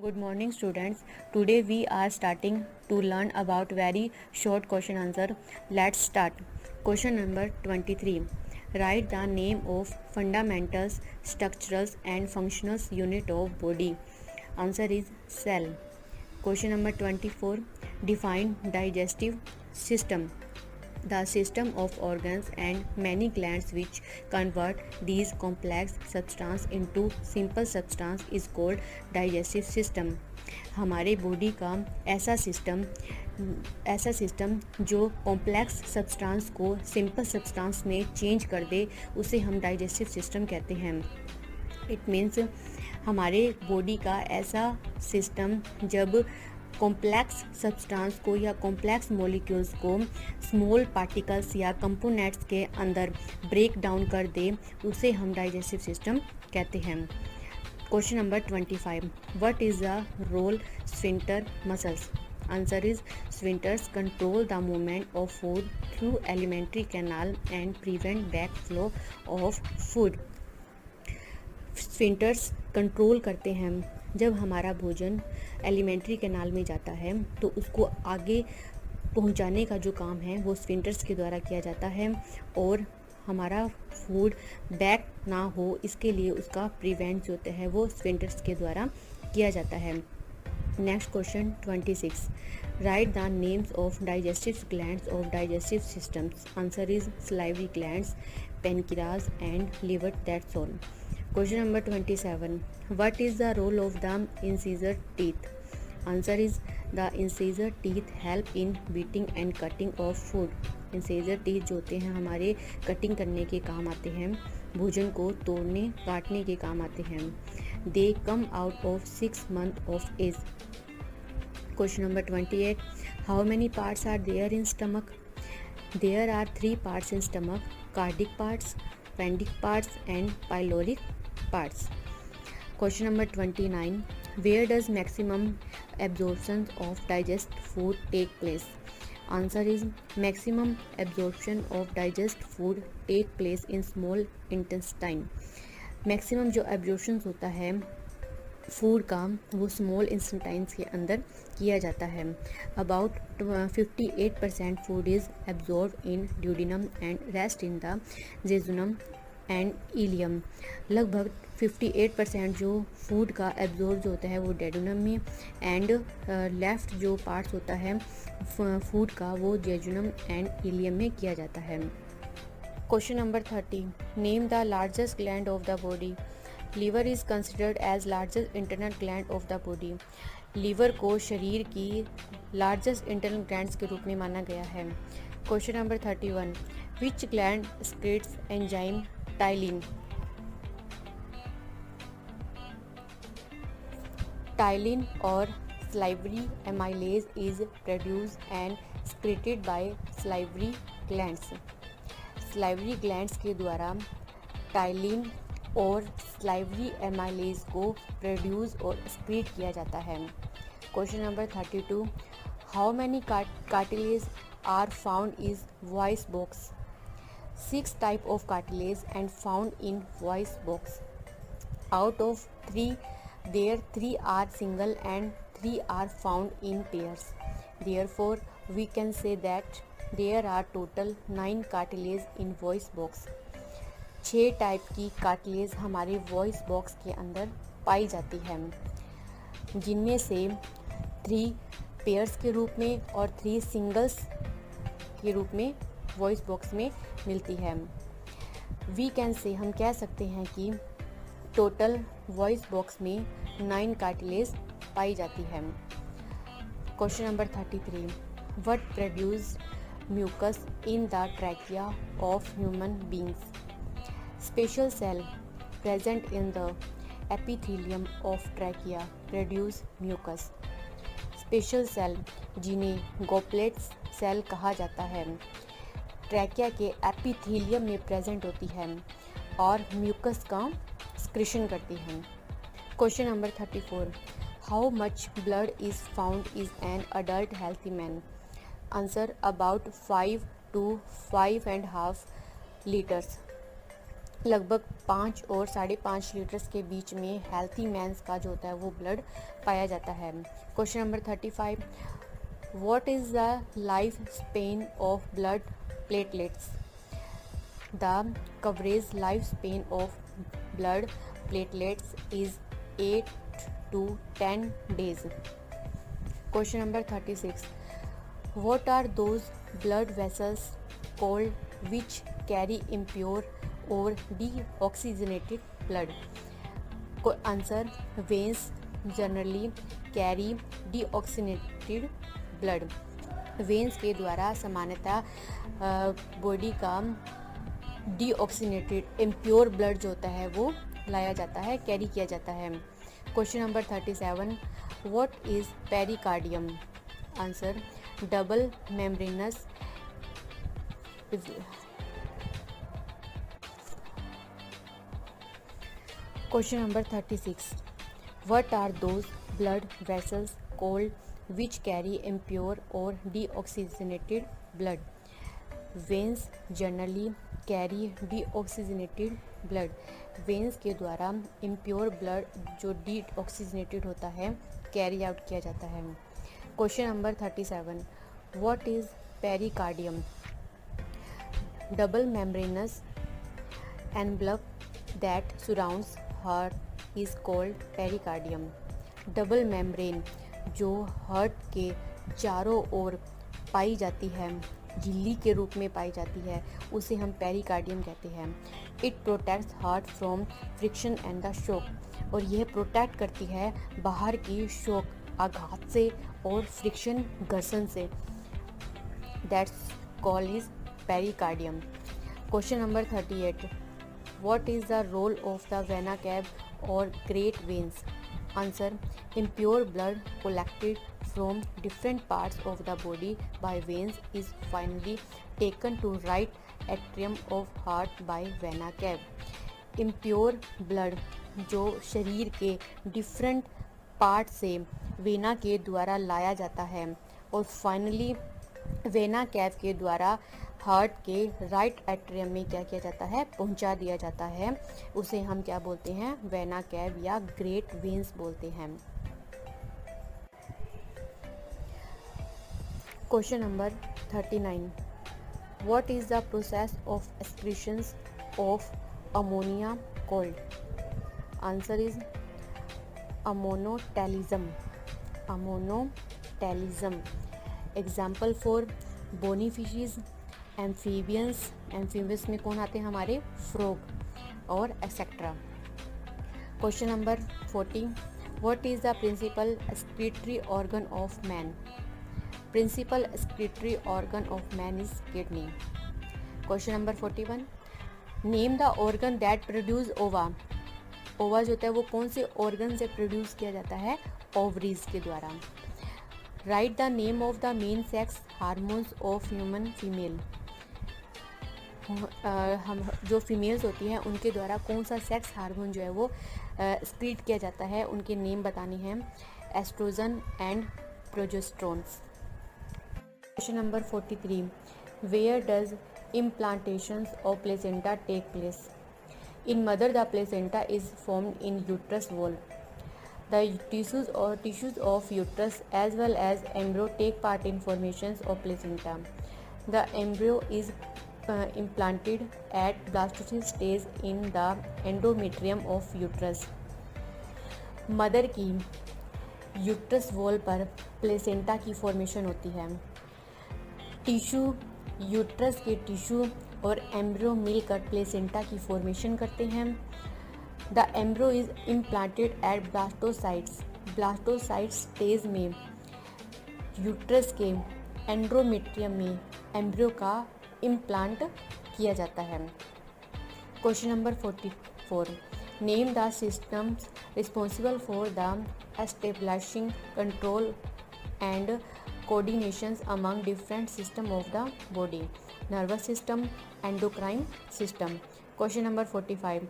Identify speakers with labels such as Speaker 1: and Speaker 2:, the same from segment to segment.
Speaker 1: Good morning students. Today we are starting to learn about very short question answer. Let's start. Question number 23. Write the name of fundamentals, structurals and functional unit of body. Answer is cell. Question number 24. Define digestive system. The system of organs and many glands which convert these complex substance into simple substance is called digestive system. हमारे body का ऐसा system जो complex substance को simple substance में change कर दे उसे हम digestive system कहते हैं. इट मीन्स हमारे बॉडी का ऐसा सिस्टम जब कॉम्प्लेक्स सब्सटेंस को या कॉम्प्लेक्स मॉलिक्यूल्स को स्मॉल पार्टिकल्स या कंपोनेंट्स के अंदर ब्रेक डाउन कर दे उसे हम डाइजेस्टिव सिस्टम कहते हैं. Question number 25. What is the role sphincter muscles? Answer is sphincters control the movement of food through alimentary canal and prevent back flow of food. Sphincters control करते हैं जब हमारा भोजन एलिमेंट्री कैनाल में जाता है तो उसको आगे पहुंचाने का जो काम है वो स्फिंक्टर्स के द्वारा किया जाता है और हमारा फूड बैक ना हो इसके लिए उसका प्रिवेंट जो होता है वो स्फिंक्टर्स के द्वारा किया जाता है. Next question 26. Right the names of digestive glands of digestive systems. Answer is salivary glands, pancreas and liver. That's all. Question number 27. What is the role of the incisor teeth? Answer is the incisor teeth help in beating and cutting of food. Incisor teeth जो होते हैं हमारे cutting करने के काम आते हैं, भोजन को तोड़ने काटने के काम आते हैं. They come out of 6 months of age. Question number 28. How many parts are there in stomach? There are 3 parts in stomach: cardiac parts, appendic parts and pyloric parts. Question number 29. Where does maximum absorption of digest food take place? Answer is maximum absorption of digest food take place in small intestine. Maximum जो absorption होता है food का वो small intestines के अंदर किया जाता है. About 58% food is absorb in duodenum and rest in the jejunum and ileum. लगभग 58% जो फूड का एब्जॉर्ब जो होता है वो डेडुनम में एंड लेफ्ट जो पार्ट्स होता है फूड का वो जेजुनम एंड इलियम में किया जाता है. Question number 30. Name the largest gland of the body. Liver is considered as largest internal gland of the body. Liver को शरीर की लार्जेस्ट इंटरनल ग्लैंड्स के रूप में माना गया है. Question number 31. विच gland secretes enzyme ptyalin. Ptyalin और salivary amylase is produced and secreted by salivary glands. salivary glands के द्वारा टाइलिन और salivary amylase को प्रोड्यूस और एक्सक्रीट किया जाता है. Question number 32. How many cartilage are found is voice box. 6 type of cartilage and found in voice box. Out of 3, there 3 are single and 3 are found in pairs. Therefore, we can say that there are total 9 cartilage in voice box. 6 type की cartilage हमारे voice box के अंदर पाई जाती है जिनमें से 3 pairs के रूप में और 3 सिंगल्स के रूप में वॉइस बॉक्स में मिलती है. वी कैन से हम कह सकते हैं कि टोटल वॉइस बॉक्स में 9 कार्टिलेज पाई जाती है. Question number 33. What produce mucus in the trachea of human beings. Special cell present in the epithelium of trachea produce mucus. Special cell जिन्हें गोपलेट्स सेल कहा जाता है ट्रैकिया के एपिथेलियम में प्रेजेंट होती है और म्यूकस का स्क्रिशन करती है. Question number 34. How much blood is found is an adult healthy man. Answer about 5 to 5.5 liters. लगभग 5 और 5.5 लीटर्स के बीच में हेल्थी मैंस का जो होता है वो ब्लड पाया जाता है। Question number 35, what is the life span of blood platelets? The coverage life span of blood platelets is 8 to 10 days. Question number 36. What are those blood vessels called which carry impure or deoxygenated blood? Answer: veins generally carry deoxygenated blood. Veins के द्वारा सामान्यतः body का deoxygenated impure blood जो होता है वो लाया जाता है, कैरी किया जाता है। Question number 37, what is pericardium? Answer: double membranes question number 36, what are those blood vessels called which carry impure और deoxygenated blood? Veins generally carry deoxygenated blood. Veins के द्वारा इम्प्योर ब्लड जो डीऑक्सीजनेटेड होता है carry out किया जाता है। Question number 37, what is pericardium? Double membranous envelope that surrounds heart is called pericardium. Double membrane जो हार्ट के चारों ओर पाई जाती है, झिल्ली के रूप में पाई जाती है, उसे हम पेरिकार्डियम कहते हैं। It protects heart from friction and the shock, और यह प्रोटेक्ट करती है बाहर की शॉक, आघात से और फ्रिक्शन, घर्षण से। That's call is pericardium. Question number 38, what is the role of the vena cava और great veins? Answer: impure blood collected from different parts of the body by veins is finally taken to right atrium of heart by vena cava. impure blood जो शरीर के different part से vena के द्वारा लाया जाता है और फाइनली वेना कैव के द्वारा हार्ट के राइट एट्रियम में क्या किया जाता है, पहुंचा दिया जाता है। उसे हम क्या बोलते हैं? वेना कैव या ग्रेट वेन्स बोलते हैं। Question number 39, what is the process of excretions of ammonia called? Answer is ammonotelism. Ammonotelism. Example for bony fishes, amphibians में कौन आते हैं हमारे? फ्रॉग और etcetera. Question number 40, what is the principal excretory organ of man? Principal excretory organ of man is kidney. Question number 41, name the organ that produce ova. Ova जो होता है वो कौन से ऑर्गन से प्रोड्यूस किया जाता है? ओवरीज के द्वारा। Right the name of the main sex hormones of human female. हम जो फीमेल्स होती हैं उनके द्वारा कौन सा सेक्स हार्मोन जो है वो एक्सक्रीट किया जाता है, उनके नेम बताने हैं। Estrogen and progesterones. Question number 43, where does implantations of placenta take place? In mother, the placenta is formed in uterus wall. The tissues of uterus as well as embryo take part in formations of placenta. The embryo is implanted at blastocyst stage in the endometrium of uterus. Mother की uterus wall पर placenta की formation होती है। Tissue, uterus के tissue और embryo मिलकर placenta की formation करते हैं। The embryo is implanted at blastocysts. Blastocyst stage में यूट्रस के एंड्रोमेट्रियम में एम्ब्रियो का इम्प्लांट किया जाता है। Question number 44, name the systems responsible for the establishing control and coordinations among different system of the body. Nervous system, endocrine system. Question number 45,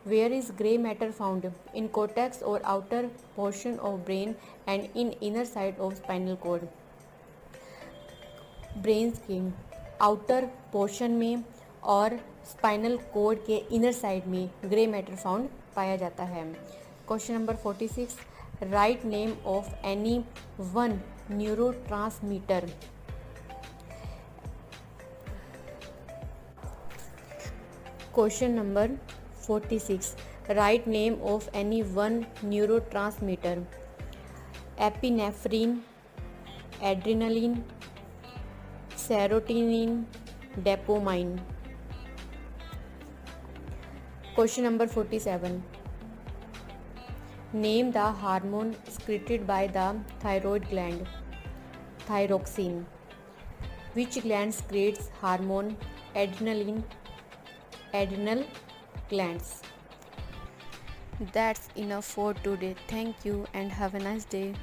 Speaker 1: where is gray matter found? In cortex or outer portion of brain and in inner side of spinal cord. Brains के outer portion में और spinal cord के inner side में grey matter found पाया जाता है। Question number 46, write name of any one neurotransmitter. Question number 46, write name of any one neurotransmitter. Epinephrine, adrenaline, serotonin, dopamine. Question number 47, name the hormone secreted by the thyroid gland, thyroxine. Which gland secretes hormone adrenaline? Adrenal glands. That's enough for today. Thank you and have a nice day.